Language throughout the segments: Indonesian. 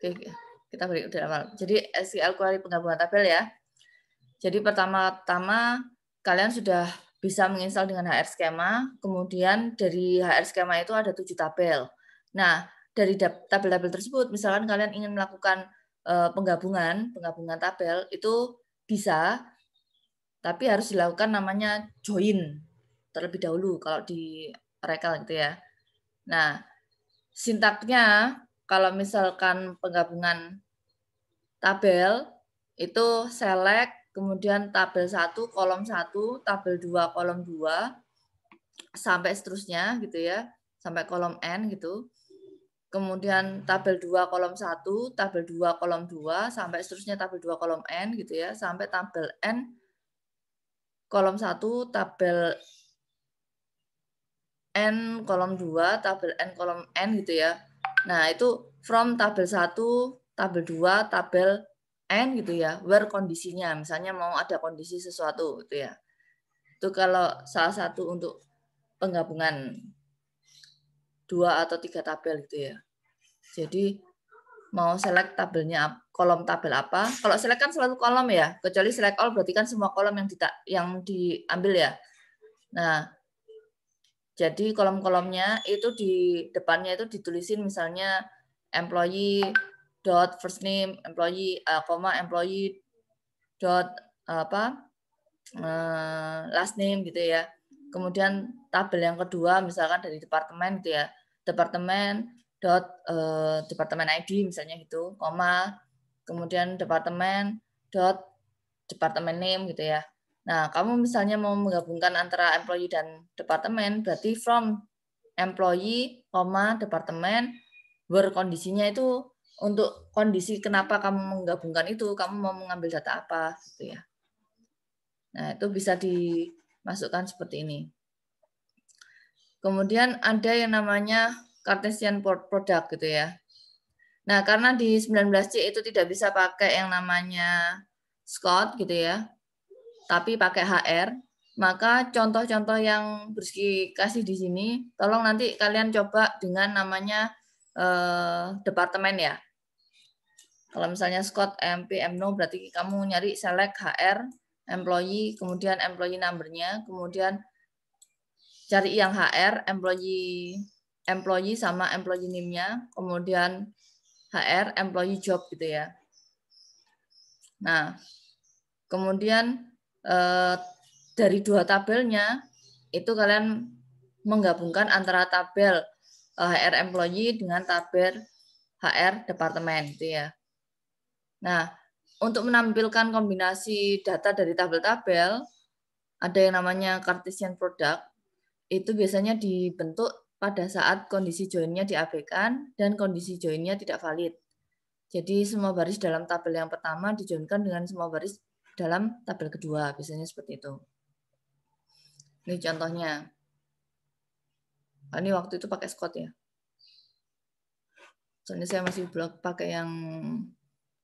Oke, kita beri dari awal. Jadi SQL query penggabungan tabel ya. Jadi pertama-tama kalian sudah bisa menginstal dengan HR Schema, kemudian dari HR Schema itu ada 7 tabel. Nah, dari tabel-tabel tersebut, misalkan kalian ingin melakukan penggabungan tabel, itu bisa, tapi harus dilakukan namanya join terlebih dahulu kalau di Oracle gitu ya. Nah, sintaknya kalau misalkan penggabungan tabel itu select, kemudian tabel 1 kolom 1, tabel 2 kolom 2 sampai seterusnya gitu ya, sampai kolom N gitu. Kemudian tabel 2 kolom 1, tabel 2 kolom 2 sampai seterusnya tabel 2 kolom N gitu ya, sampai tabel N kolom 1, tabel N kolom 2, tabel N kolom N gitu ya. Nah, itu from tabel 1, tabel 2, tabel N gitu ya, where kondisinya. Misalnya mau ada kondisi sesuatu gitu ya. Itu kalau salah satu untuk penggabungan 2 atau 3 tabel gitu ya. Jadi mau select tabelnya kolom tabel apa? Kalau select kan selalu kolom ya, kecuali select all berarti kan semua kolom yang diambil ya. Nah, jadi kolom-kolomnya itu di depannya itu ditulisin misalnya employee dot first name, employee employee dot last name gitu ya. Kemudian tabel yang kedua misalkan dari departemen gitu ya, departemen dot departemen ID misalnya gitu, koma, kemudian departemen dot departemen name gitu ya. Nah, kamu misalnya mau menggabungkan antara employee dan departemen, berarti from employee, departemen, where kondisinya itu untuk kondisi kenapa kamu menggabungkan itu, kamu mau mengambil data apa gitu ya. Nah, itu bisa dimasukkan seperti ini. Kemudian ada yang namanya Cartesian product gitu ya. Nah, karena di 19C itu tidak bisa pakai yang namanya Scott gitu ya, tapi pakai HR, maka contoh-contoh yang Briski kasih di sini, tolong nanti kalian coba dengan namanya departemen ya. Kalau misalnya Scott no berarti kamu nyari select HR, employee, kemudian employee number-nya, kemudian cari yang HR, employee sama employee name-nya, kemudian HR, employee job gitu ya. Nah, kemudian dari 2 tabelnya itu kalian menggabungkan antara tabel HR employee dengan tabel HR departemen gitu ya. Nah, untuk menampilkan kombinasi data dari tabel-tabel ada yang namanya Cartesian product. Itu biasanya dibentuk pada saat kondisi join-nya diabaikan dan kondisi join-nya tidak valid. Jadi semua baris dalam tabel yang pertama dijoinkan dengan semua baris dalam tabel kedua, biasanya seperti itu. Ini contohnya. Ini waktu itu pakai Scott ya. Soalnya saya masih belum pakai yang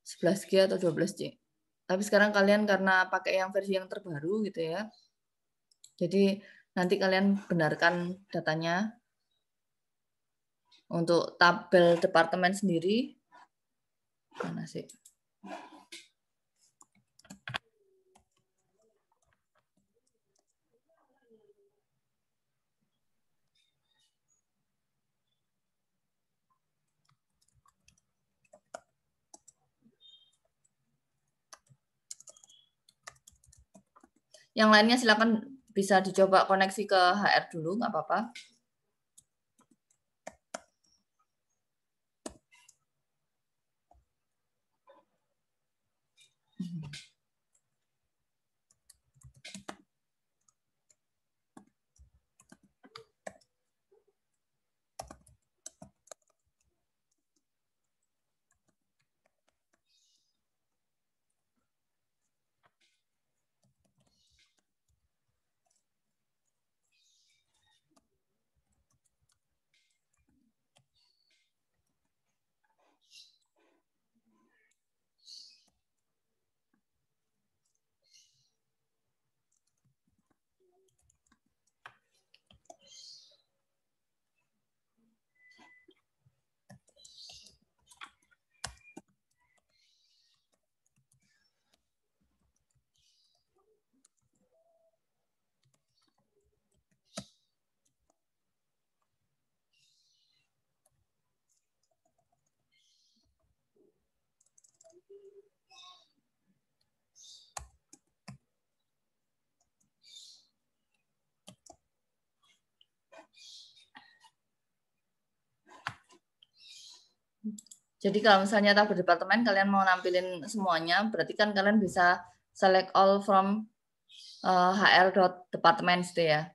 11G atau 12C. Tapi sekarang kalian karena pakai yang versi yang terbaru gitu ya. Jadi nanti kalian benarkan datanya. Untuk tabel departemen sendiri, mana sih? Yang lainnya silakan bisa dicoba koneksi ke HR dulu, nggak apa-apa. Jadi kalau misalnya tabel departemen kalian mau nampilin semuanya, berarti kan kalian bisa select all from hr.department gitu ya.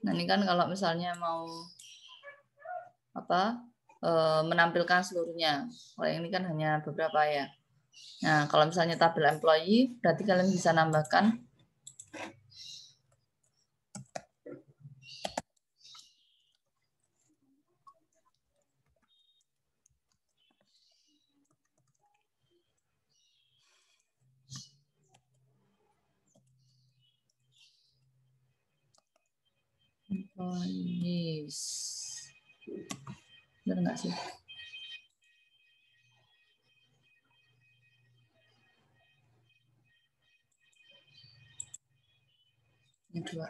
Nah ini kan kalau misalnya mau menampilkan seluruhnya. Kalau yang ini kan hanya beberapa ya. Nah kalau misalnya tabel employee, berarti kalian bisa nambahkan employees. Benar nggak sih? Ini dua.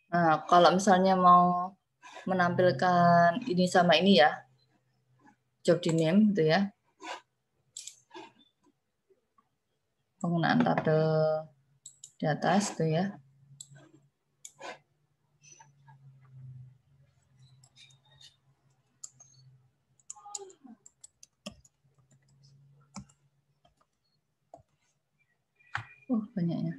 Nah, kalau misalnya mau menampilkan ini sama ini ya, job di name gitu ya. Penggunaan tabel di atas gitu ya. Banyaknya.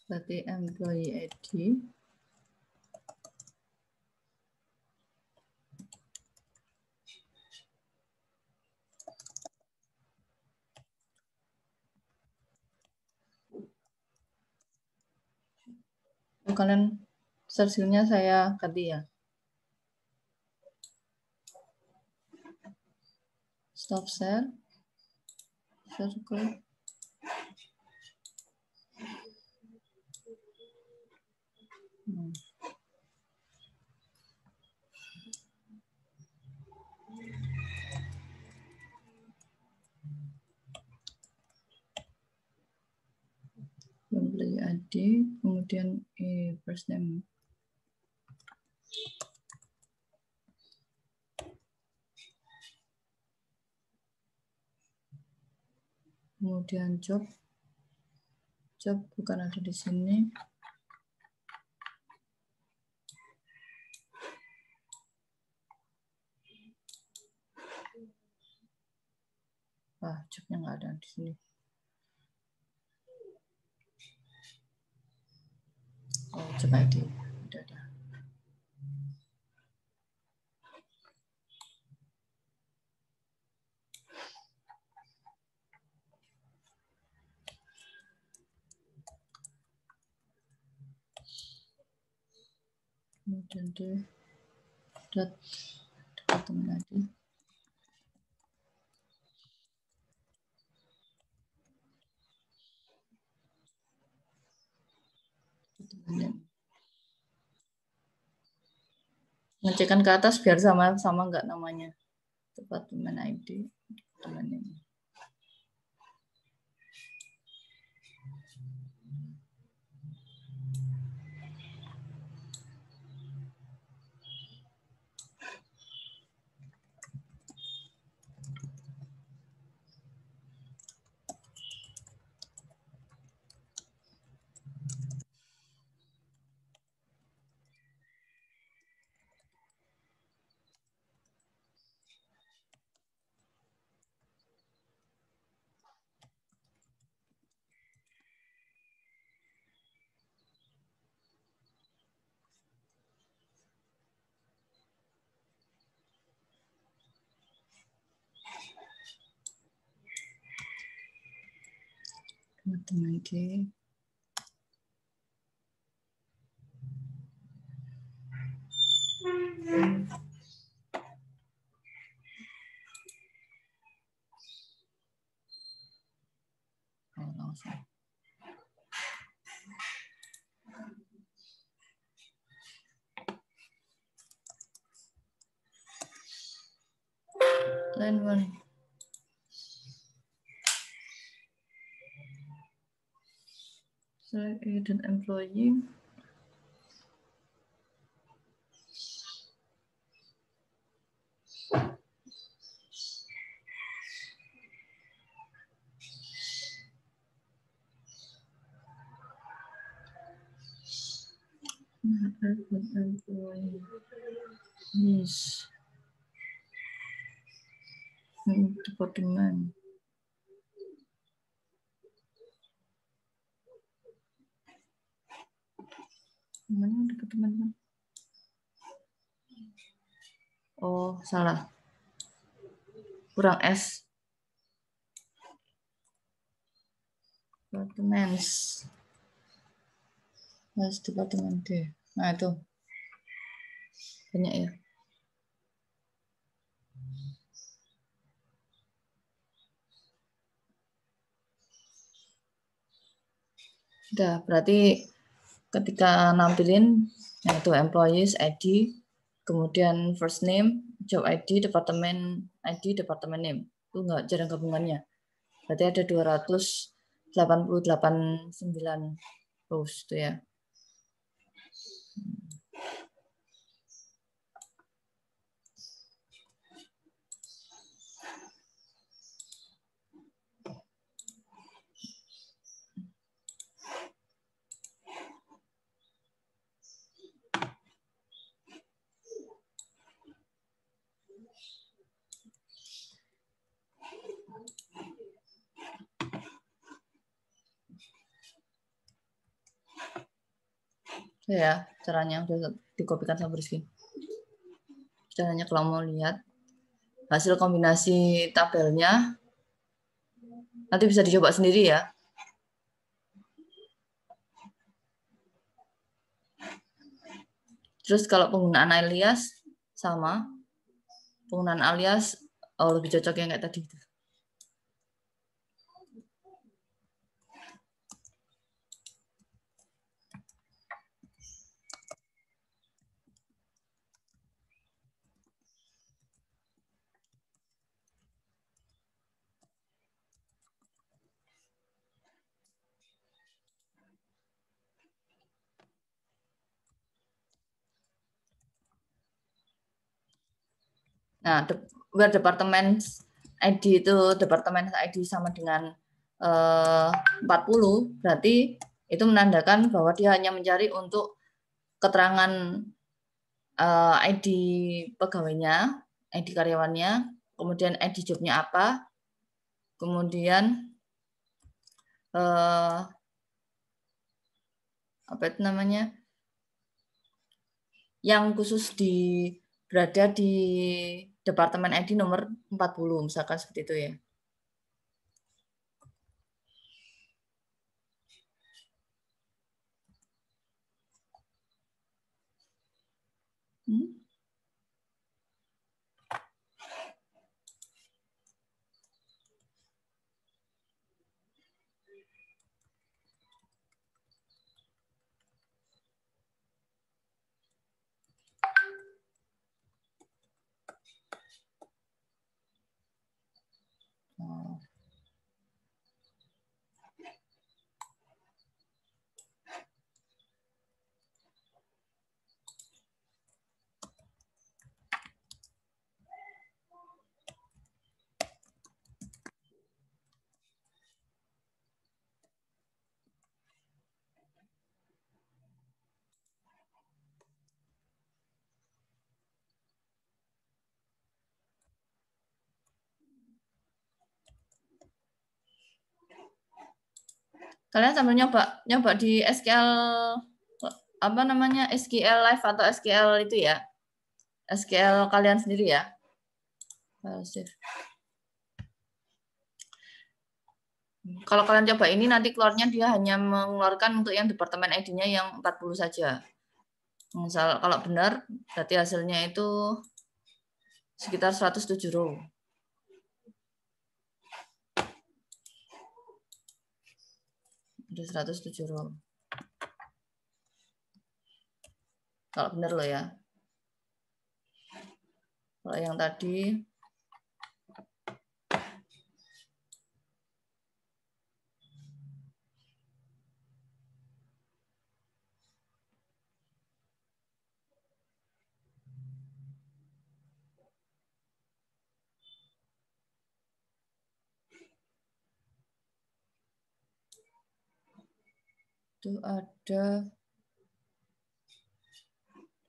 Berarti employee ID. Kalian searchingnya saya ganti ya. Stop share. Circle. Employee ID, kemudian first name. Kemudian job bukan ada di sini. Jobnya nggak ada di sini. Job ID udah ada. Kemudian departemen ID. Ngecekkan ke atas biar sama nggak namanya. Departemen ID. Departemen ini. Matematik. Langsung. Line 1. Select agent employee. Yes. Departemen. Mana departemen? Oh, salah. Kurang S. Departemen. Mas departemen D. Nah, itu. Banyak ya. Udah, berarti ketika nampilin yaitu employees ID, kemudian first name, job ID, departemen ID, departemen name. Itu enggak jarang gabungannya. Berarti ada 288 rows itu ya. Ya, caranya udah dikopikan sama Rizky. Caranya kalau mau lihat hasil kombinasi tabelnya, nanti bisa dicoba sendiri ya. Terus kalau penggunaan alias sama, penggunaan alias lebih cocok yang kayak tadi. Nah, where departemen ID itu departemen ID sama dengan 40, berarti itu menandakan bahwa dia hanya mencari untuk keterangan ID pegawainya, ID karyawannya, kemudian ID jobnya apa, kemudian apa itu namanya, yang khusus berada di departemen ID nomor 40, misalkan seperti itu ya. Kalian sambil nyoba di SQL apa namanya, SQL Live atau SQL itu ya, SQL kalian sendiri ya. Kalau kalian coba ini nanti keluarnya dia hanya mengeluarkan untuk yang departemen ID-nya yang 40 saja. Misal kalau benar berarti hasilnya itu sekitar 107 row. Ada 107 row. Kalau benar loh ya. Kalau yang tadi itu ada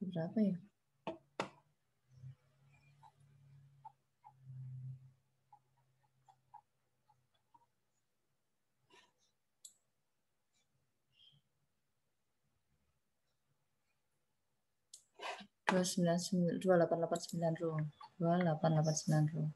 berapa ya? Dua 2889 row. 2889 row.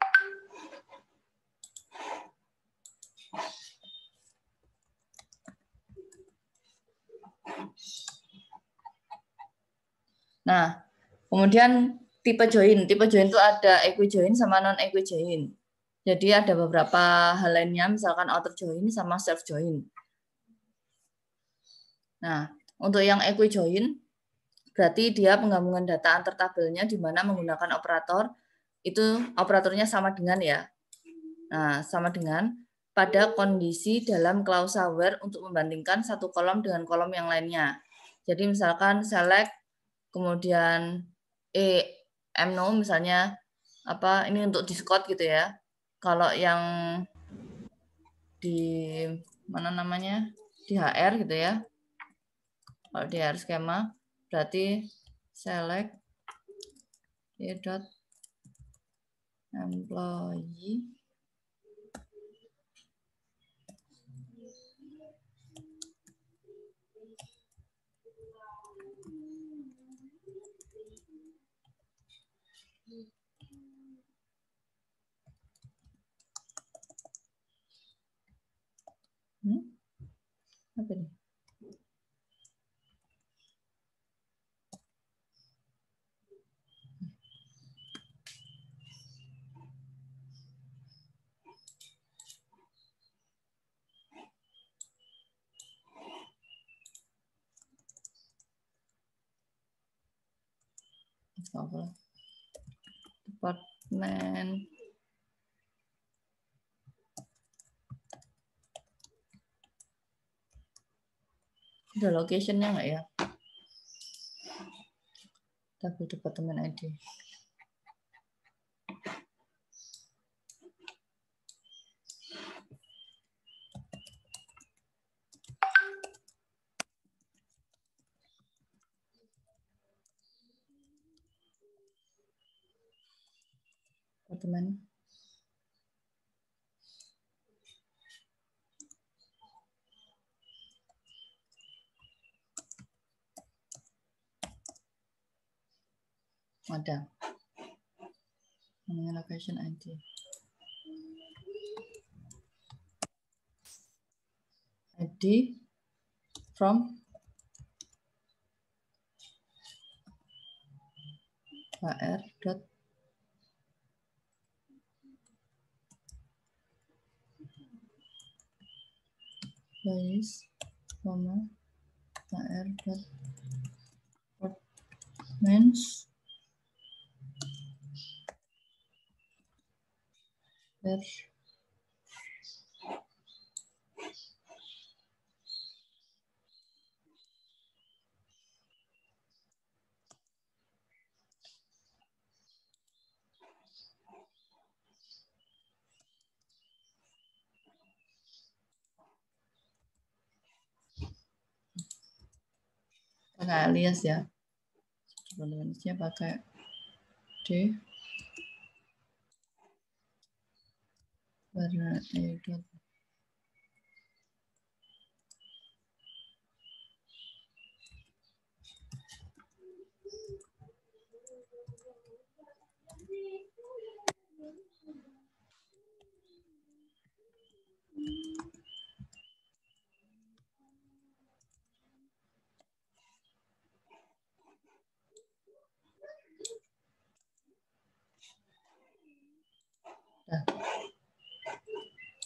Nah, kemudian tipe join. Tipe join itu ada equi join sama non equi join. Jadi ada beberapa hal lainnya, misalkan outer join sama self join. Nah, untuk yang equi join, berarti dia penggabungan data antar tabelnya di mana menggunakan operator, itu operatornya sama dengan ya. Nah, sama dengan pada kondisi dalam klausa where untuk membandingkan satu kolom dengan kolom yang lainnya. Jadi misalkan select, kemudian mno misalnya apa ini untuk Discord gitu ya. Kalau yang di mana namanya di HR gitu ya. Kalau di HR skema berarti select dot employee apa nih? Departemen ada locationnya nggak ya? Tapi departemen ID. Departemen ada namanya location ID. ID from HR dot place HR dot departments where pakai alias ya. Aliasnya pakai D warna dot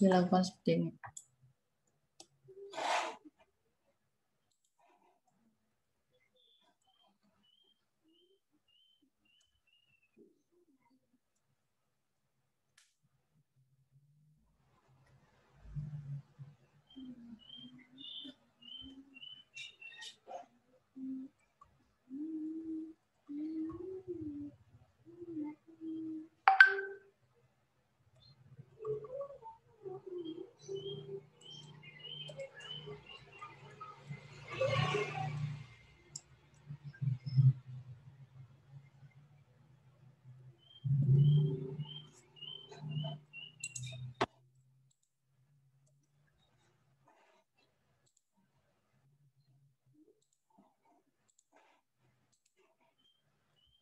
dilakukan seperti ini.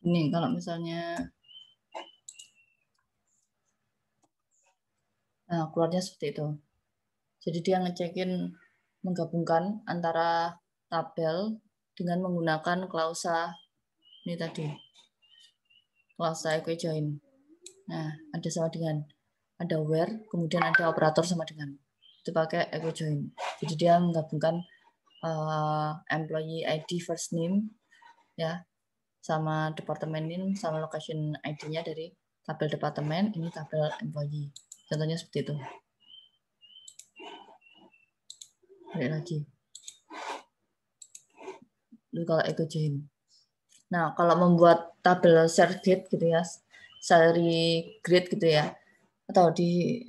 Ini kalau misalnya, nah keluarnya seperti itu. Jadi dia ngecekin, menggabungkan antara tabel dengan menggunakan klausa ini tadi, klausa equijoin. Nah, ada sama dengan, ada where, kemudian ada operator sama dengan. Itu pakai equijoin. Jadi dia menggabungkan employee ID first name, ya, sama departemen name, sama location ID-nya dari tabel departemen, ini tabel employee. Contohnya seperti itu. Balik lagi. Itu kalau equijoin. Nah, kalau membuat tabel share grade gitu ya, salary grade gitu ya, atau di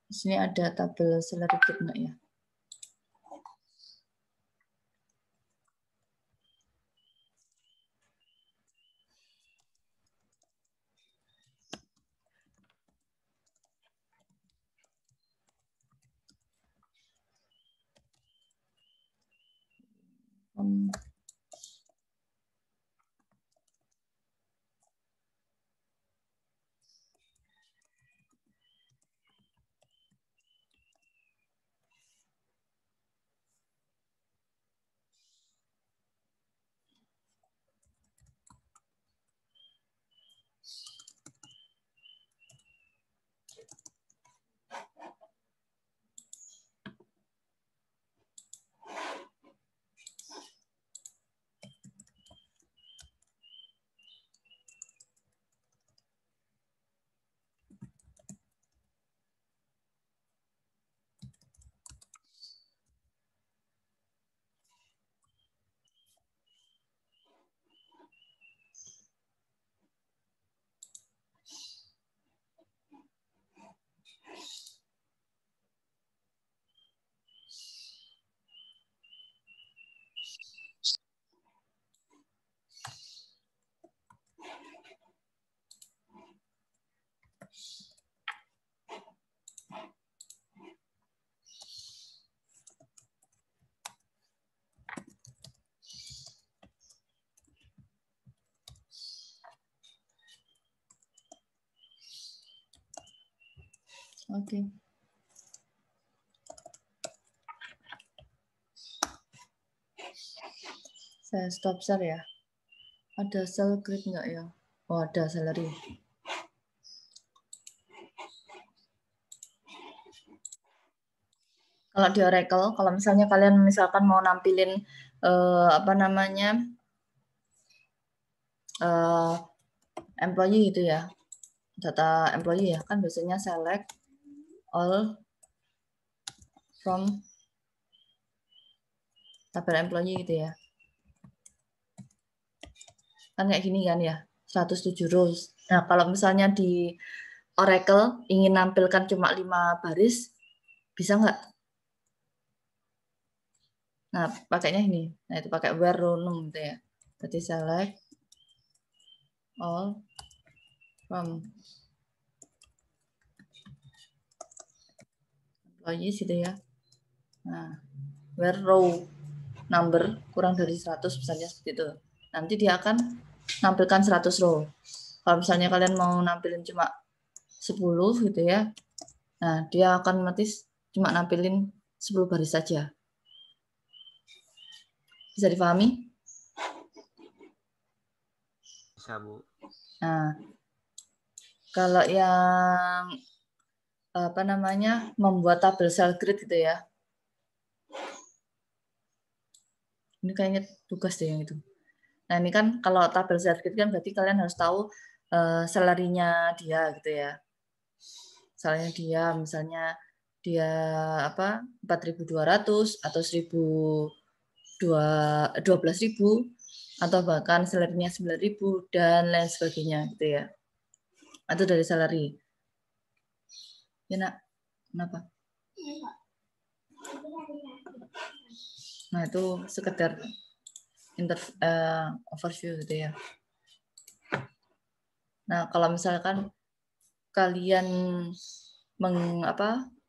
sini ada tabel salary grade enggak ya? Oke. Saya stop share ya. Ada cell grade nggak ya? Oh, ada salary. Kalau di Oracle, kalau misalnya kalian misalkan mau nampilin apa namanya employee gitu ya, data employee ya, kan biasanya select all from tabel employee gitu ya. Kan kayak gini kan ya, 107 rows. Nah, kalau misalnya di Oracle ingin nampilkan cuma 5 baris, bisa nggak? Nah, pakainya ini. Nah, itu pakai where row num gitu ya. Berarti select all from employees gitu ya. Nah, where row number kurang dari 100 misalnya seperti itu. Nanti dia akan nampilkan 100 row. Kalau misalnya kalian mau nampilin cuma 10 gitu ya. Nah, dia akan otomatis cuma nampilin 10 baris saja. Bisa dipahami? Bisa, Bu. Nah, kalau yang membuat tabel cell grid gitu ya. Ini kayaknya tugas deh yang itu. Nah ini kan kalau tabel cell grid kan berarti kalian harus tahu salary-nya dia gitu ya. Misalnya dia apa 4.200 atau 12.000 atau bahkan salary-nya 9.000 dan lain sebagainya gitu ya. Itu dari salary. Ya nak, kenapa? Nah itu sekedar overview gitu ya. Nah kalau misalkan kalian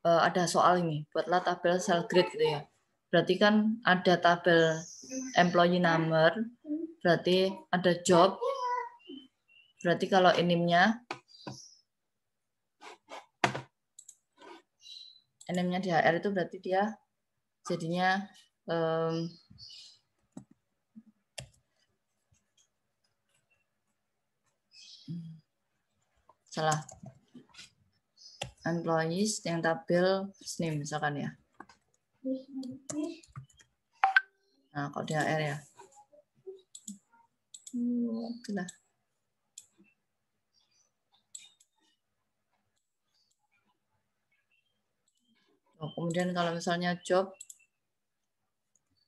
ada soal ini, buatlah tabel cell grid gitu ya. Berarti kan ada tabel employee number, berarti ada job. Berarti kalau enimnya di HR itu berarti dia jadinya salah. Employees yang tabel name misalkan ya. Nah, kalau di HR ya. Itulah. Oh, kemudian kalau misalnya job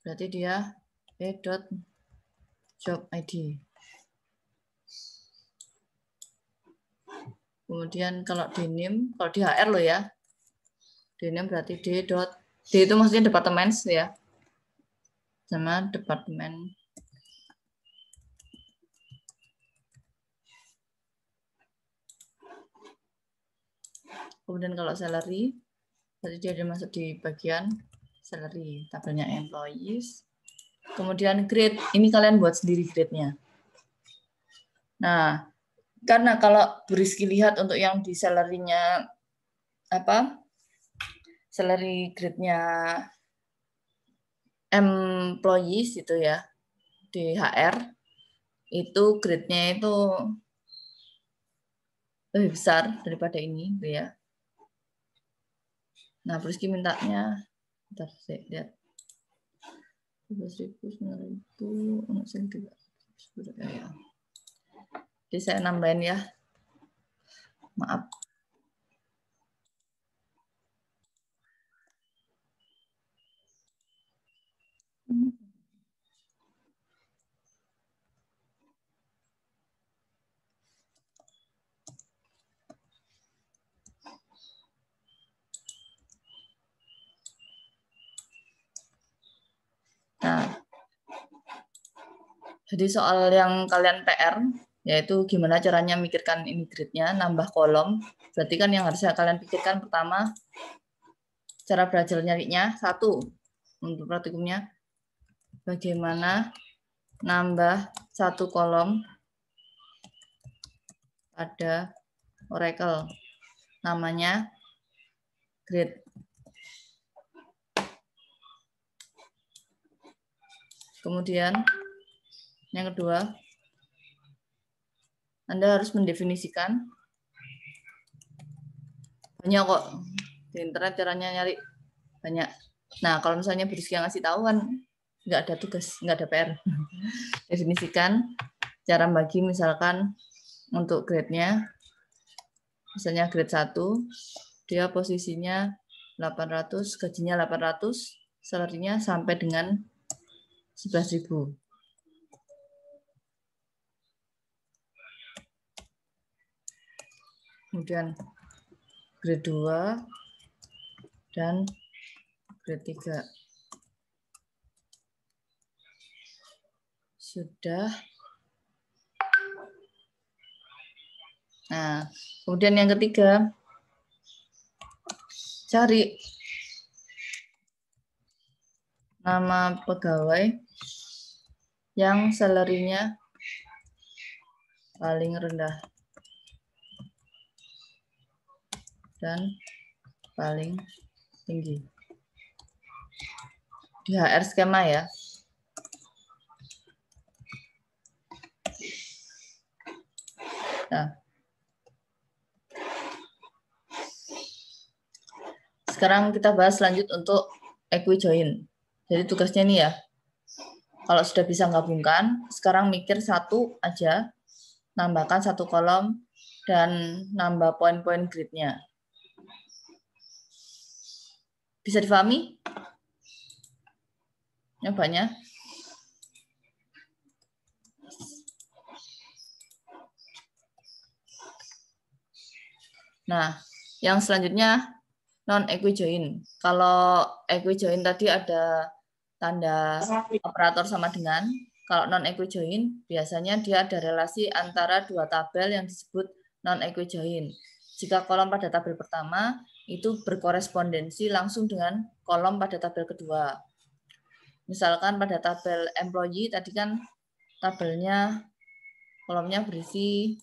berarti dia job ID. Kemudian kalau di name, kalau di HR lo ya. Di name berarti D itu maksudnya departemen ya. Sama departemen. Kemudian kalau salary berarti dia masuk di bagian salary, tabelnya employees. Kemudian grade, ini kalian buat sendiri grade-nya. Nah, karena kalau Bu Rizky lihat untuk yang di salary-nya salary grade-nya employees itu ya di HR itu grade-nya itu lebih besar daripada ini gitu ya. Nah, Bu Rizky mintanya bentar saya lihat 12.000, 9.000, ya. Jadi saya nambahin ya. Maaf. Nah, jadi soal yang kalian PR, yaitu gimana caranya mikirkan ini grid-nya, nambah kolom. Berarti kan yang harusnya kalian pikirkan pertama, cara belajar nyarinya, satu, untuk praktikumnya, bagaimana nambah satu kolom pada Oracle. Namanya grid. Kemudian, yang kedua, Anda harus mendefinisikan. Banyak kok di internet caranya nyari banyak. Nah kalau misalnya Bu Rizky yang ngasih tahu kan nggak ada tugas, nggak ada PR. Definisikan cara bagi misalkan untuk grade-nya, misalnya grade 1 dia posisinya 800, gajinya 800, salary-nya sampai dengan 11.000. Kemudian grade 2 dan grade 3. Sudah. Nah, kemudian yang ketiga, cari nama pegawai yang salary-nya paling rendah dan paling tinggi. Di HR skema ya. Nah, sekarang kita bahas lanjut untuk equijoin. Jadi tugasnya ini ya, kalau sudah bisa gabungkan, sekarang mikir satu aja, nambahkan satu kolom, dan nambah poin-poin grid-nya. Bisa difahami? Nyobanya. Nah, yang selanjutnya non-equijoin. Kalau equijoin tadi ada tanda operator sama dengan. Kalau non-equijoin, biasanya dia ada relasi antara dua tabel yang disebut non-equijoin. Jika kolom pada tabel pertama itu berkorespondensi langsung dengan kolom pada tabel kedua. Misalkan pada tabel employee tadi kan tabelnya kolomnya berisi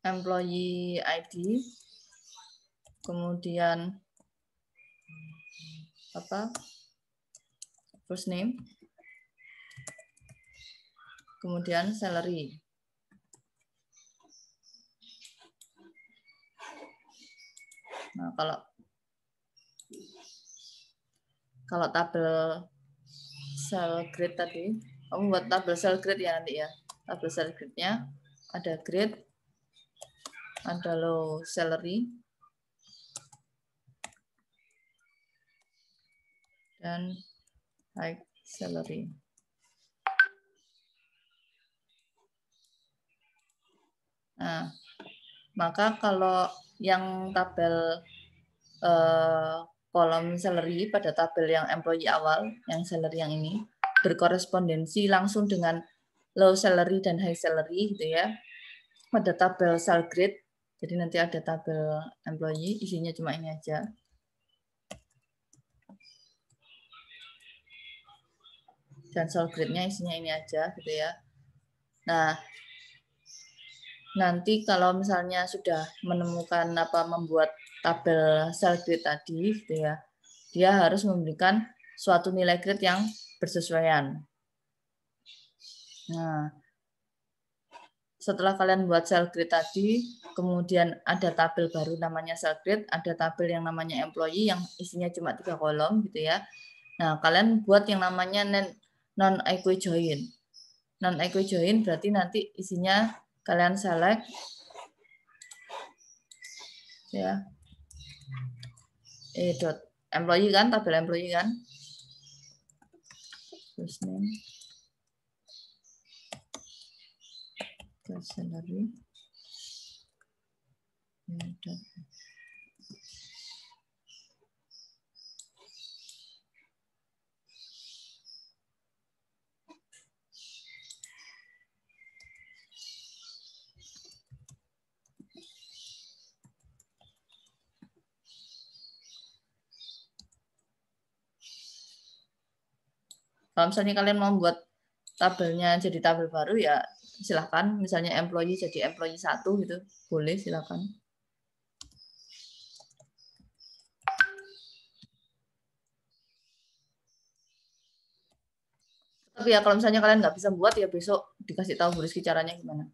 employee ID, kemudian first name, kemudian salary. Nah, kalau tabel cell grade tadi, kamu buat tabel cell grade ya nanti ya. Tabel cell grade-nya ada grade, ada low salary, dan high salary. Nah, maka kalau yang tabel kolom salary pada tabel yang employee awal, yang salary yang ini, berkorespondensi langsung dengan low salary dan high salary gitu ya. Pada tabel cell grade, jadi nanti ada tabel employee, isinya cuma ini aja. Dan cell grade-nya isinya ini aja gitu ya. Nah, nanti kalau misalnya sudah menemukan membuat tabel cell grade tadi gitu ya, dia harus memberikan suatu nilai grade yang bersesuaian. Nah, setelah kalian buat cell grade tadi, kemudian ada tabel baru namanya cell grade, ada tabel yang namanya employee yang isinya cuma 3 kolom gitu ya. Nah, kalian buat yang namanya non-equijoin. Non-equijoin berarti nanti isinya kalian select ya. Dot employee kan, tabel employee kan. First name, salary, ya, kalau misalnya kalian mau buat tabelnya jadi tabel baru ya silahkan, misalnya employee jadi employee 1 gitu, boleh silahkan. Tapi ya kalau misalnya kalian nggak bisa buat ya besok dikasih tahu Bu Rizky caranya gimana.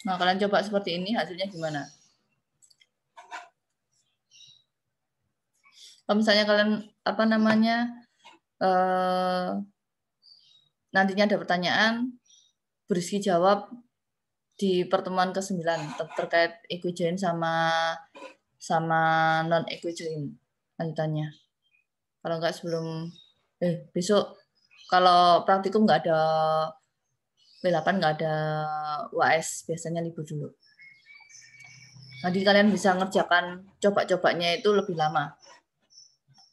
Nah, kalian coba seperti ini, hasilnya gimana? Kalau misalnya kalian nantinya ada pertanyaan, Bu Rizky jawab di pertemuan ke-9 terkait equijoin sama non equijoin lanjutannya. Kalau enggak sebelum besok kalau praktikum nggak ada B8 nggak ada UAS, biasanya libur dulu. Nanti kalian bisa ngerjakan coba-cobanya itu lebih lama.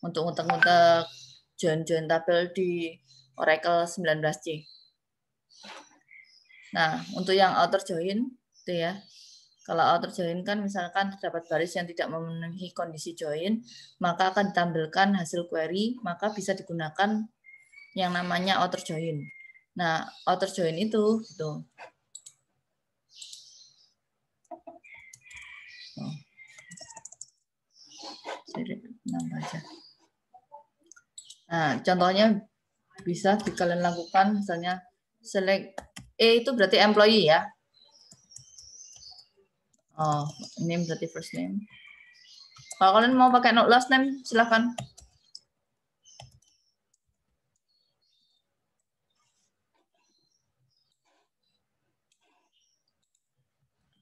Untuk ngutek-ngutek join-join tabel di Oracle 19C. Nah, untuk yang outer join itu ya. Kalau outer join kan misalkan terdapat baris yang tidak memenuhi kondisi join, maka akan ditampilkan hasil query, maka bisa digunakan yang namanya outer join. Nah, outer join itu gitu. Nah, contohnya bisa kalian lakukan misalnya select itu berarti employee ya. Oh, name berarti first name. Kalau kalian mau pakai not last name silahkan.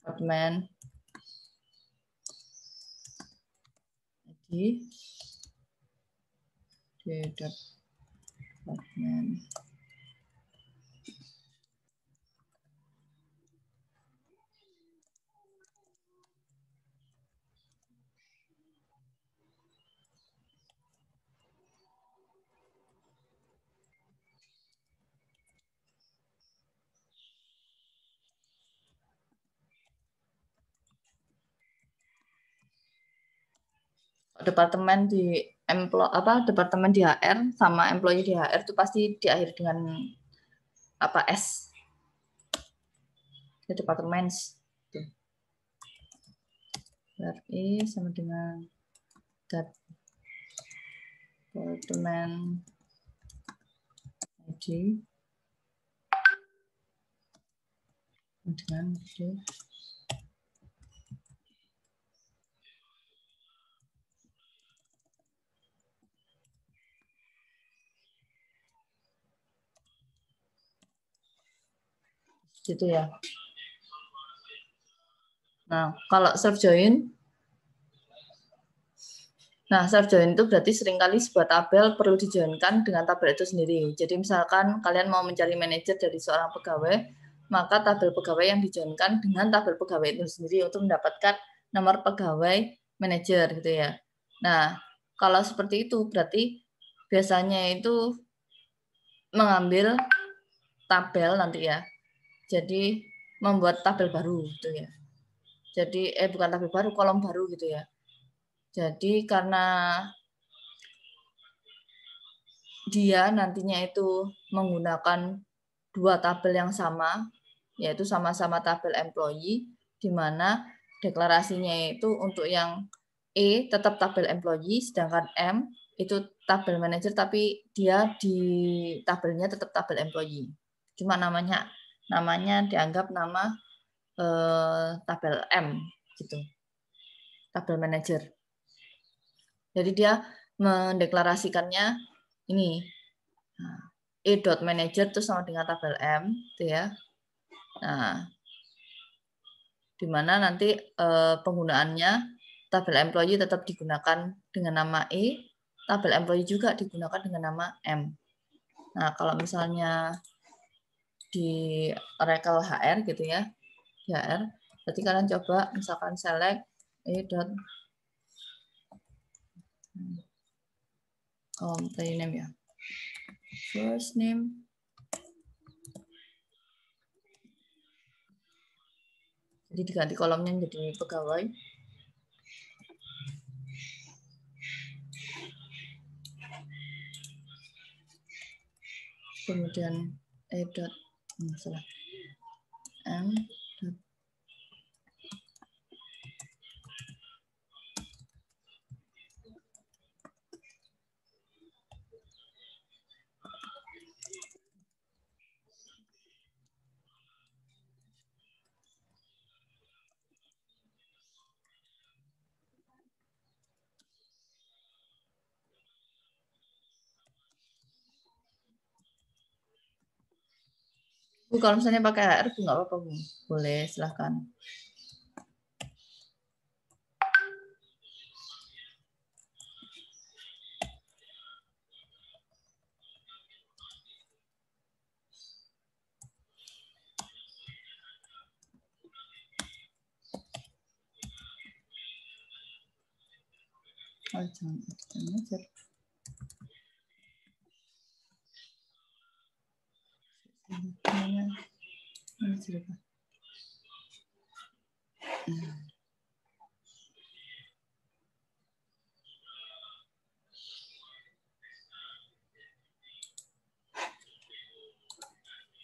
Department. Jadi department. Departemen di departemen di HR sama employee di HR itu pasti diakhiri dengan apa S. Departemen berarti sama dengan departemen ID dengan gitu ya. Nah, kalau self join, itu berarti seringkali sebuah tabel perlu dijoinkan dengan tabel itu sendiri. Jadi misalkan kalian mau mencari manajer dari seorang pegawai, maka tabel pegawai yang dijoinkan dengan tabel pegawai itu sendiri untuk mendapatkan nomor pegawai manajer gitu ya. Nah, kalau seperti itu berarti biasanya itu mengambil tabel nanti ya. Jadi membuat tabel baru gitu ya. Jadi bukan tabel baru, kolom baru gitu ya. Jadi karena dia nantinya itu menggunakan dua tabel yang sama, yaitu sama-sama tabel employee, di mana deklarasinya itu untuk yang E tetap tabel employee, sedangkan M itu tabel manager, tapi dia di tabelnya tetap tabel employee. Cuma namanya dianggap nama tabel M gitu, tabel manager. Jadi dia mendeklarasikannya ini E.manager itu sama dengan tabel M, gitu ya. Nah, di mana nanti penggunaannya tabel employee tetap digunakan dengan nama E, tabel employee juga digunakan dengan nama M. Nah, kalau misalnya di Oracle HR gitu ya, di HR, berarti kalian coba misalkan select E. Company name ya, first name. Jadi diganti kolomnya menjadi pegawai. Kemudian M. Bu, kalau misalnya pakai HR, Bu, nggak apa-apa, Bu. Boleh, silahkan. Oh, jangan aja. masih lupa.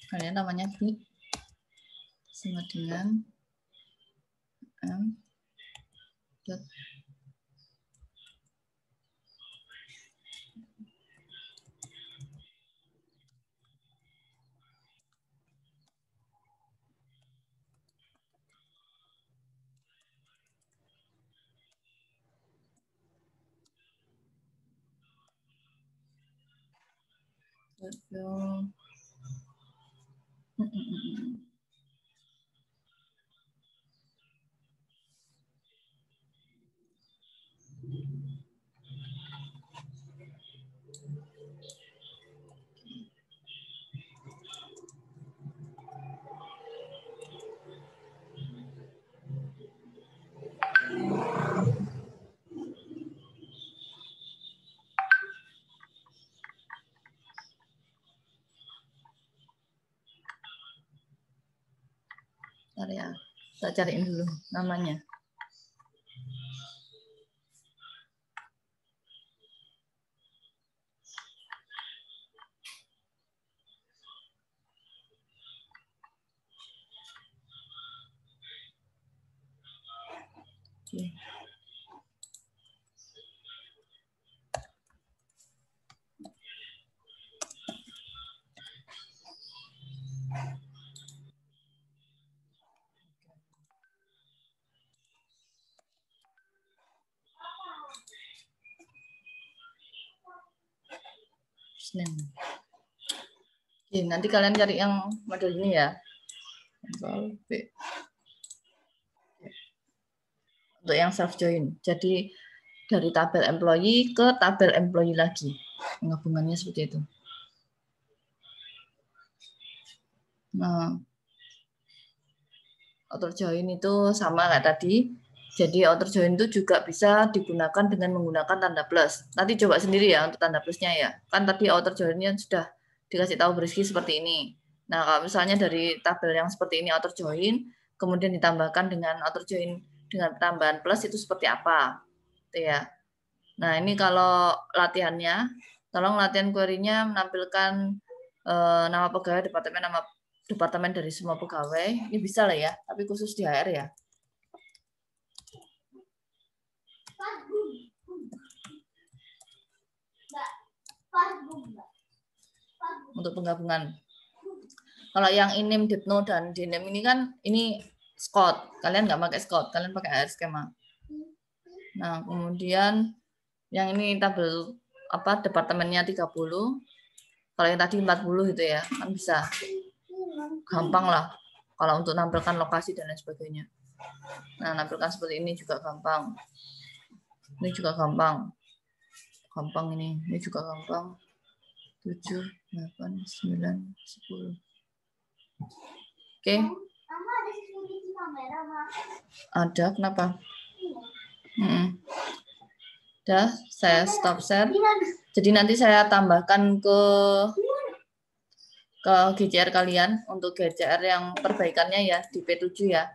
Kalian namanya B sama dengan M dot ya, kita cariin dulu namanya. Oke. Oke, nanti kalian cari yang model ini ya. Untuk yang self join. Jadi dari tabel employee ke tabel employee lagi. Penggabungannya seperti itu. Nah, outer join itu sama kayak tadi. Jadi outer join itu juga bisa digunakan dengan menggunakan tanda plus. Nanti coba sendiri ya untuk tanda plusnya ya. Kan tadi outer join-nya sudah dikasih tahu Brisky seperti ini. Nah, kalau misalnya dari tabel yang seperti ini outer join, kemudian ditambahkan dengan outer join dengan tambahan plus itu seperti apa? Gitu ya. Nah, ini kalau latihannya, tolong latihan query-nya menampilkan nama pegawai, nama departemen dari semua pegawai. Ini bisa lah ya, tapi khusus di HR ya. Untuk penggabungan. Kalau yang inim, dipno, dan dinim ini kan ini Scott. Kalian nggak pakai Scott, kalian pakai HR skema. Nah, kemudian yang ini tabel apa departemennya 30. Kalau yang tadi 40 gitu ya, kan bisa. Gampang lah kalau untuk nampilkan lokasi dan lain sebagainya. Nah, nampilkan seperti ini juga gampang. Ini juga gampang. Gampang ini juga gampang. 7, 8, 9, 10. Oke. Ada, kenapa? Udah, saya stop share. Jadi nanti saya tambahkan ke GCR kalian untuk GCR yang perbaikannya ya di P7 ya.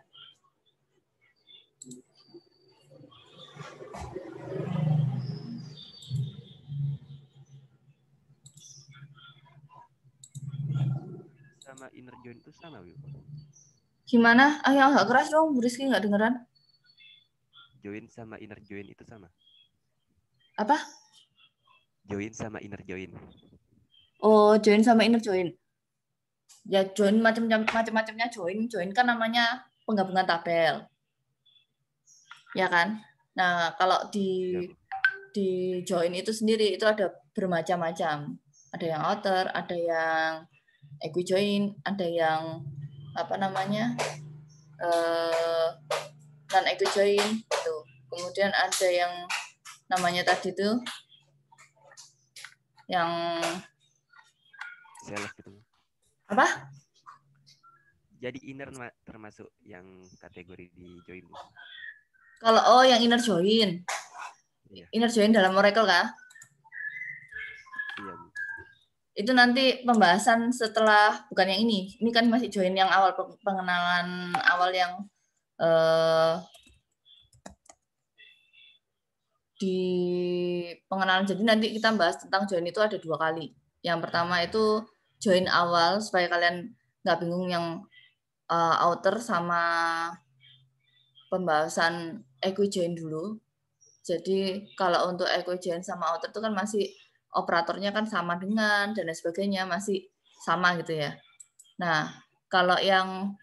Sama inner join itu sama, Bu. Gimana? Ah, ya agak keras dong, Bu Rizky nggak dengeran. Join sama inner join itu sama. Apa? Join sama inner join. Oh, join sama inner join. Ya join macam-macamnya join. Join kan namanya penggabungan tabel. Ya kan? Nah, kalau di join itu sendiri itu ada bermacam-macam. Ada yang outer, ada yang equi join, ada yang apa namanya? Non equi join gitu. Kemudian ada yang namanya tadi tuh yang Self itu. apa? Jadi inner termasuk yang kategori di join. Kalau yang inner join. Iya. Inner join dalam Oracle kah? Iya. itu nanti pembahasan setelah, bukan yang ini kan masih join yang awal, pengenalan awal yang di pengenalan. Jadi nanti kita bahas tentang join itu ada 2 kali. Yang pertama itu join awal supaya kalian nggak bingung yang outer sama pembahasan equijoin dulu. Jadi kalau untuk equijoin sama outer itu kan masih operatornya kan sama dengan dan lain sebagainya, masih sama gitu ya. Nah, kalau yang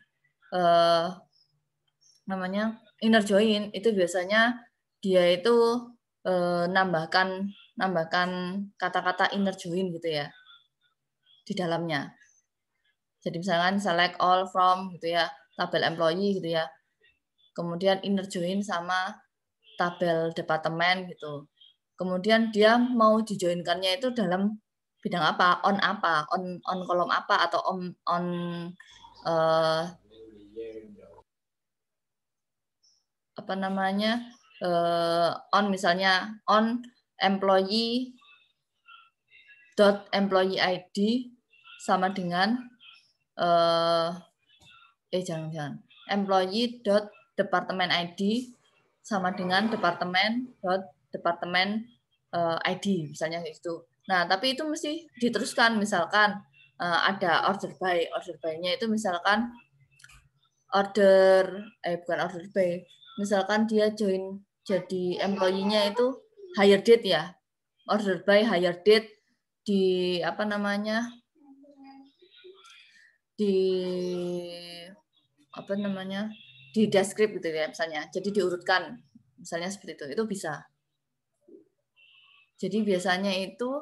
namanya inner join itu biasanya dia itu nambahkan kata-kata inner join gitu ya di dalamnya. Jadi misalkan select all from gitu ya, tabel employee gitu ya. Kemudian inner join sama tabel departemen gitu. Kemudian dia mau dijoinkannya itu dalam bidang apa, on kolom apa, atau on apa namanya, on misalnya on employee employee ID sama dengan jangan employee departemen ID sama dengan departemen ID misalnya itu. Nah, tapi itu mesti diteruskan, misalkan ada order by-nya itu misalkan bukan order by, misalkan dia join jadi employee-nya itu hire date ya, order by hire date di apa namanya, di descript gitu ya misalnya, jadi diurutkan misalnya seperti itu bisa. Jadi biasanya itu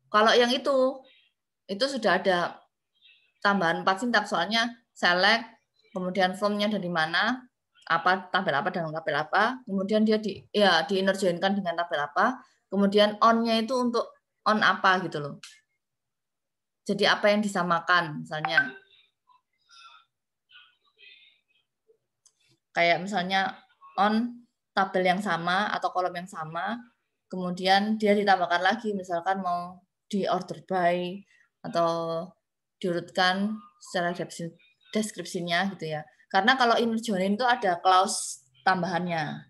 kalau yang itu sudah ada tambahan 4 sintaks, soalnya select, kemudian formnya dari mana, apa tabel apa dan tabel apa, kemudian dia di inner join-kan dengan tabel apa, kemudian on-nya itu untuk on apa gitu loh. Jadi apa yang disamakan misalnya. Kayak misalnya on tabel yang sama atau kolom yang sama, kemudian dia ditambahkan lagi misalkan mau di order by atau diurutkan secara deskripsinya gitu ya. Karena kalau inner join itu ada clause tambahannya.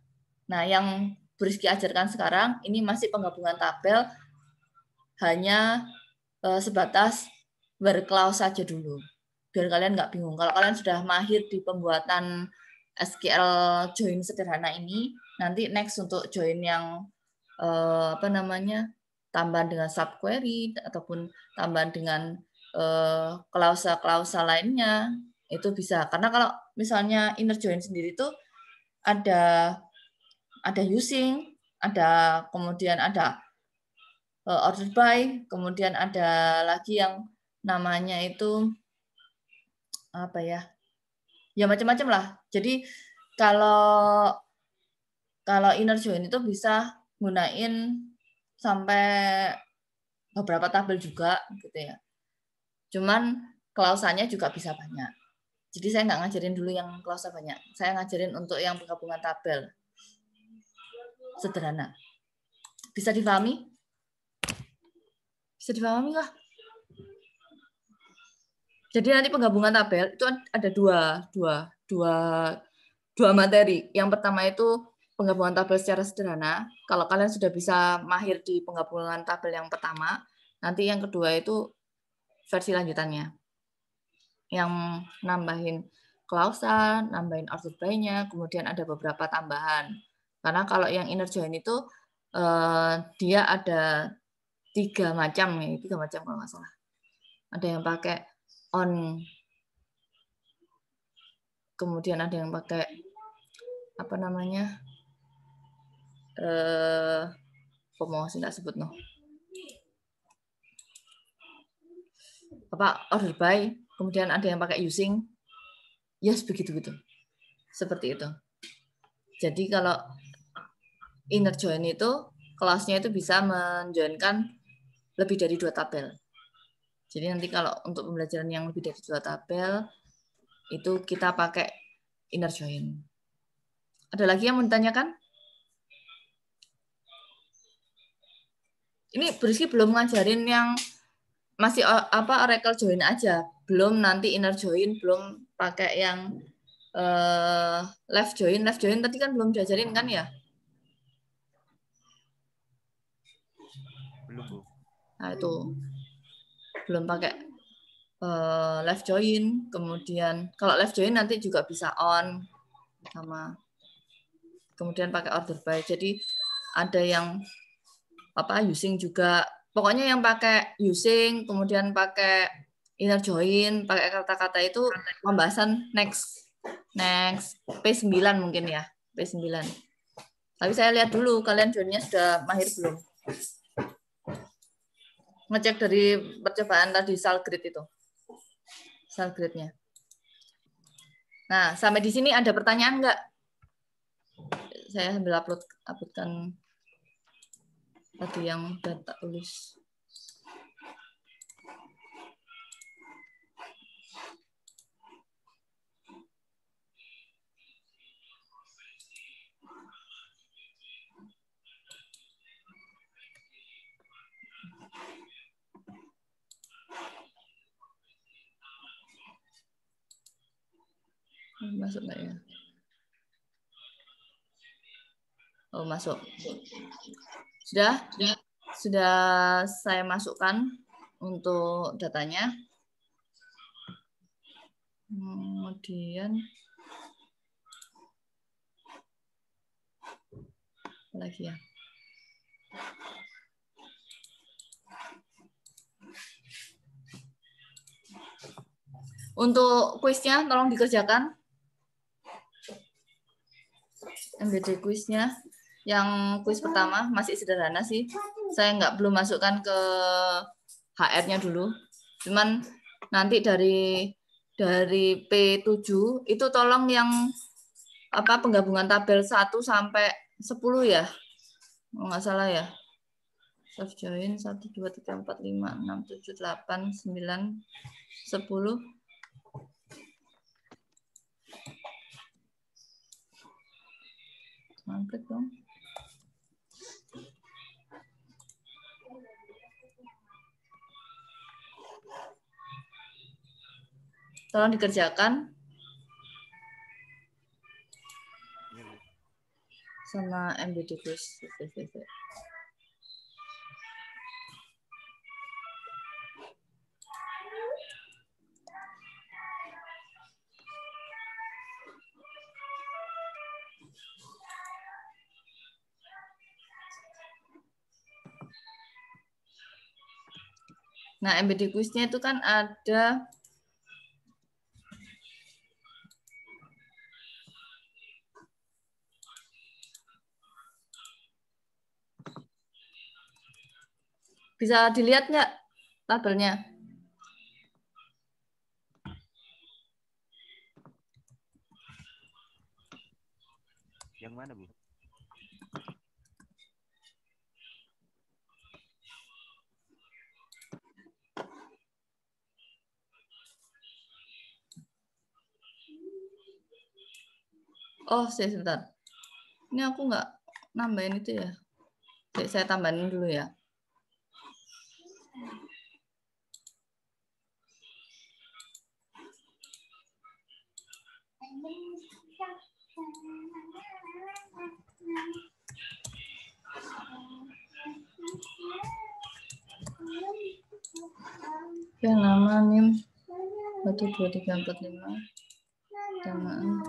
Nah, yang Bu Rizky ajarkan sekarang ini masih penggabungan tabel, hanya sebatas berklaus saja dulu, biar kalian nggak bingung. Kalau kalian sudah mahir di pembuatan SQL join sederhana ini, nanti next untuk join yang tambahan dengan subquery ataupun tambahan dengan klausa-klausa lainnya itu bisa. Karena kalau misalnya inner join sendiri itu ada using, kemudian ada order by, kemudian ada lagi yang namanya itu apa ya? Ya macam-macam lah. Jadi kalau inner join itu bisa gunain sampai beberapa tabel juga gitu ya. Cuman klausanya juga bisa banyak. Jadi saya nggak ngajarin dulu yang klausa banyak. Saya ngajarin untuk yang penggabungan tabel sederhana. Bisa dipahami? Bisa dipahami nggak? Jadi nanti penggabungan tabel itu ada dua materi. Yang pertama itu penggabungan tabel secara sederhana. Kalau kalian sudah bisa mahir di penggabungan tabel yang pertama, nanti yang kedua itu versi lanjutannya. Yang nambahin klausa, nambahin order by-nya, kemudian ada beberapa tambahan. Karena kalau yang inner join itu dia ada 3 macam kalau nggak salah. Ada yang pakai on, kemudian ada yang pakai apa namanya, mau sih nggak sebut order by, kemudian ada yang pakai using, yes begitu seperti itu. Jadi kalau inner join itu kelasnya itu bisa menjoinkan lebih dari 2 tabel. Jadi nanti kalau untuk pembelajaran yang lebih dari 2 tabel itu kita pakai inner join. Ada lagi yang mau ditanyakan? Ini Bu Rizky belum ngajarin yang masih apa Oracle join aja, belum nanti inner join, belum pakai yang left join. Left join tadi kan belum diajarin kan ya? Belum, Bu. Nah, itu belum pakai left join. Kemudian kalau left join nanti juga bisa on sama kemudian pakai order by. Jadi ada yang apa using juga. Pokoknya yang pakai using, kemudian pakai inner join, pakai kata-kata itu pembahasan next. Next P9 mungkin ya, P9. Tapi saya lihat dulu kalian joinnya sudah mahir belum. Ngecek dari percobaan tadi SalGrid itu. SalGrid-nya. Nah, sampai di sini ada pertanyaan enggak? Saya sambil uploadkan tadi yang udah tak tulis. Masuk nggak ya? Oh, masuk. Sudah? Sudah saya masukkan untuk datanya. Kemudian apa lagi ya? Untuk kuisnya tolong dikerjakan. MBD kuisnya yang kuis pertama masih sederhana sih. Saya belum masukkan ke HR-nya dulu. Cuman nanti dari P7 itu tolong yang apa penggabungan tabel 1 sampai 10 ya. Oh, nggak salah ya. Self join 1 2 3 4 5 6 7 8 9 10. Mantap dong. Tolong dikerjakan. Sama MBD quiz. Nah, MBD quiznya itu kan ada bisa dilihat nggak tabelnya? Yang mana, Bu? Oh, sebentar. Ini aku nggak nambahin itu ya. Saya tambahin dulu ya. Yang nama NIM 1 2 3 4 5 tamaan.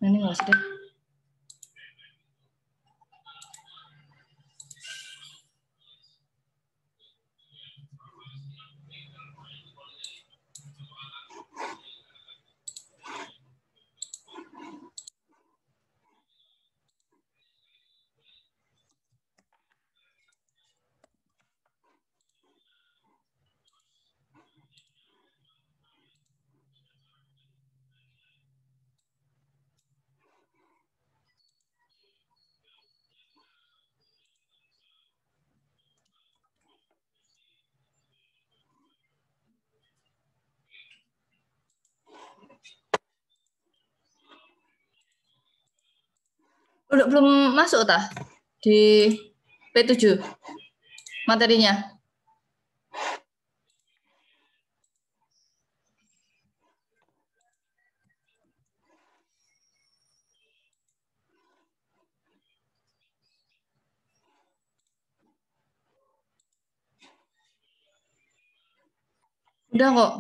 Ini nggak usah deh. Belum masuk tah di P7 materinya. Udah kok.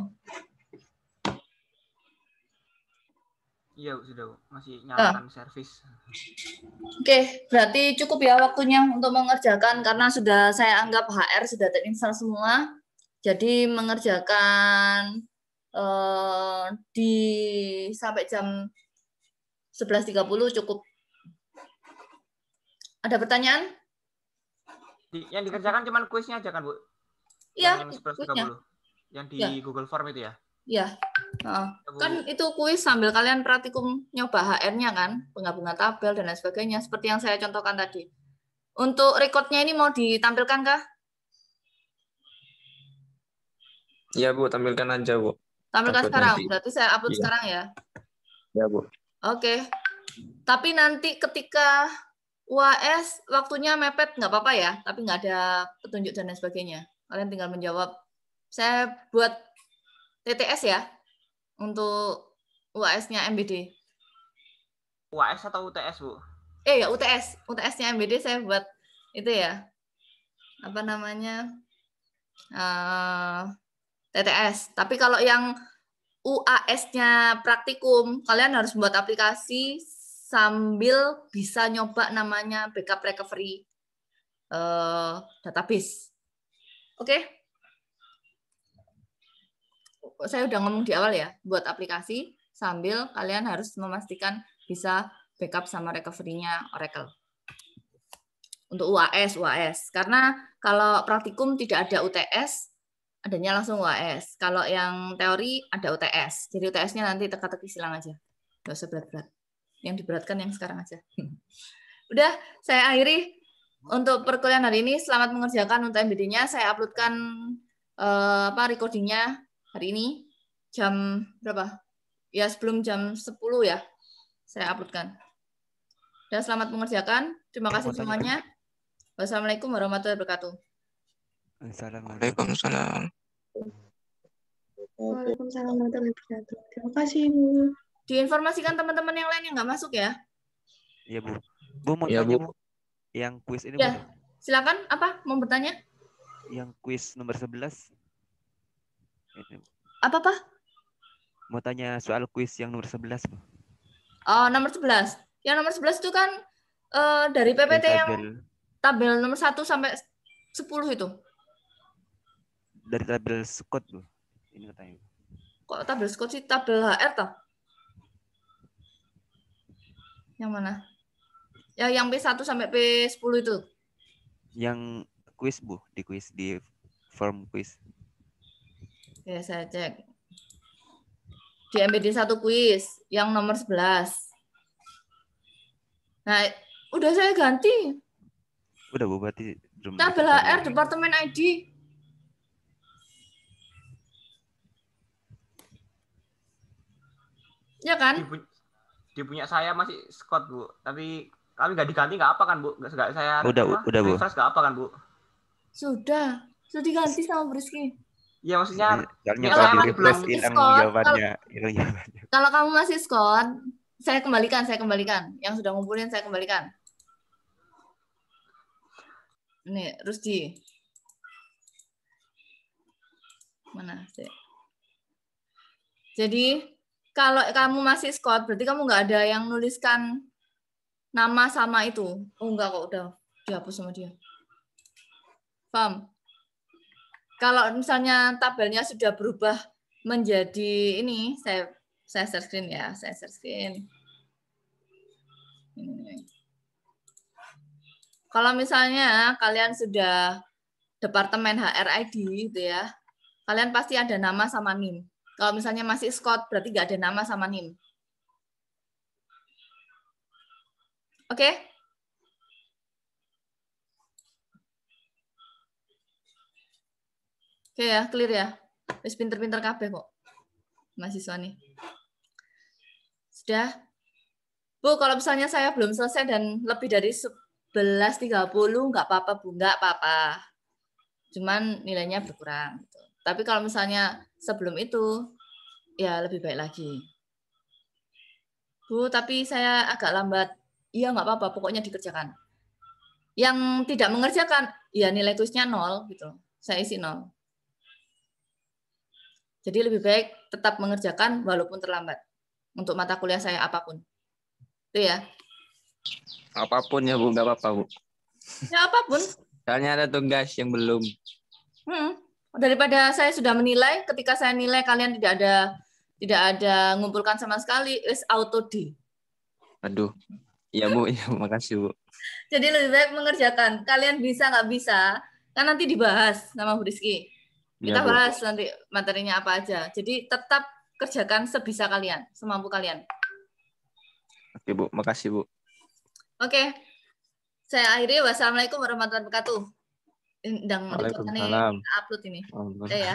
Iya, sudah, Bu. Masih nyalakan servis. Oke, berarti cukup ya waktunya untuk mengerjakan karena sudah saya anggap HR sudah terinstall semua. Jadi mengerjakan di sampai jam 11.30 cukup. Ada pertanyaan? Yang dikerjakan cuma kuisnya aja kan, Bu? Iya, yang 11.30. Yang di Google Form itu ya? Iya. Kan itu kuis sambil kalian praktikum nyoba HR-nya kan, penggabungan tabel dan lain sebagainya, seperti yang saya contohkan tadi. Untuk recordnya ini mau ditampilkan kah? Iya, Bu, tampilkan aja, Bu. Tampilkan Takut sekarang, nanti. berarti saya upload sekarang ya? Ya, Bu. Oke. Tapi nanti ketika UAS waktunya mepet nggak apa-apa ya, tapi nggak ada petunjuk dan lain sebagainya. Kalian tinggal menjawab. Saya buat TTS ya, untuk UAS-nya MBD. UAS atau UTS, Bu? Ya UTS. UTS-nya MBD saya buat itu ya. Apa namanya? TTS. Tapi kalau yang UAS-nya praktikum, kalian harus buat aplikasi sambil bisa nyoba namanya backup recovery database. Oke? Saya udah ngomong di awal ya, buat aplikasi sambil kalian harus memastikan bisa backup sama recovery-nya Oracle. Untuk UAS. Karena kalau praktikum tidak ada UTS, adanya langsung UAS. Kalau yang teori ada UTS. Jadi UTS-nya nanti teka-teki silang aja. Nggak usah berat-berat. Yang diberatkan yang sekarang aja. Udah, saya akhiri untuk perkuliahan hari ini. Selamat mengerjakan untuk MBD-nya. Saya uploadkan recording-nya hari ini. Jam berapa? Ya, sebelum jam 10 ya. Saya uploadkan. Udah, selamat mengerjakan. Terima kasih semuanya. Wassalamualaikum warahmatullahi wabarakatuh. Waalaikumsalam. Waalaikumsalam warahmatullahi wabarakatuh. Terima kasih, Bu. Diinformasikan teman-teman yang lain yang nggak masuk ya. Iya, Bu. Bu mau Ya, tanya, Bu. Yang kuis ini, Ya, Bu. silakan. Apa? Mau bertanya? Yang kuis nomor 11. Ini, Bu. Apa? Mau tanya soal kuis yang nomor 11, Bu. Oh, nomor 11. Yang nomor 11 itu kan dari PPT yang tabel nomor 1 sampai 10 itu. Dari tabel Scott, Bu. Ini katanya. Kok tabel Scott sih? Tabel HR toh? Yang mana? Ya, yang P1 sampai P10 itu. Yang kuis, Bu. Di form kuis. Ya, saya cek. Di MBD 1 kuis. Yang nomor 11. Nah, udah saya ganti. Udah, Bu. Berarti belum. Tabel HR, Departemen ID. Ya kan? Di punya saya masih Scott, Bu. Tapi nggak diganti nggak apa kan, Bu? Nggak saya Udah, Bu. refresh nggak apa kan, Bu? Sudah diganti sama Briski. Iya, maksudnya kalau di refresh hilang jawabannya. Kalau kamu masih Scott, saya kembalikan. Yang sudah ngumpulin saya kembalikan. Nih, Rusdi. Mana sih? Jadi kalau kamu masih Scott, berarti kamu nggak ada yang nuliskan nama sama itu. Oh enggak kok, udah dihapus sama dia. Paham? Kalau misalnya tabelnya sudah berubah menjadi ini, saya share screen ya, saya share screen. Ini. Kalau misalnya kalian sudah Departemen HRID gitu ya, kalian pasti ada nama sama NIM. Kalau misalnya masih Scott, berarti nggak ada nama sama NIM. Oke? Oke ya, clear ya. Wis pinter-pinter kabeh kok. Mahasiswa nih. Sudah? Bu, kalau misalnya saya belum selesai dan lebih dari 11.30, nggak apa-apa, Bu. Nggak apa-apa. Cuman nilainya berkurang. Gitu. Tapi kalau misalnya sebelum itu, ya lebih baik lagi. Bu, tapi saya agak lambat. Iya, nggak apa-apa, pokoknya dikerjakan. Yang tidak mengerjakan, ya nilai tulisnya 0. Gitu. Saya isi 0. Jadi lebih baik tetap mengerjakan walaupun terlambat. Untuk mata kuliah saya apapun. Itu ya. Apapun ya Bu, nggak apa-apa Bu. Ya apapun. Soalnya ada tugas yang belum. Daripada saya sudah menilai, ketika saya nilai kalian tidak ada ngumpulkan sama sekali, is auto D. Aduh. Iya Bu, ya makasih Bu. Jadi lebih baik mengerjakan. Kalian bisa nggak bisa, kan nanti dibahas sama Bu Rizky. Kita Ya, Bu. bahas nanti materinya apa aja. Jadi tetap kerjakan sebisa kalian, semampu kalian. Oke Bu, makasih Bu. Oke. Saya akhiri. Wassalamualaikum warahmatullahi wabarakatuh. Ndang Waalaikumsalam. upload ini. Ya.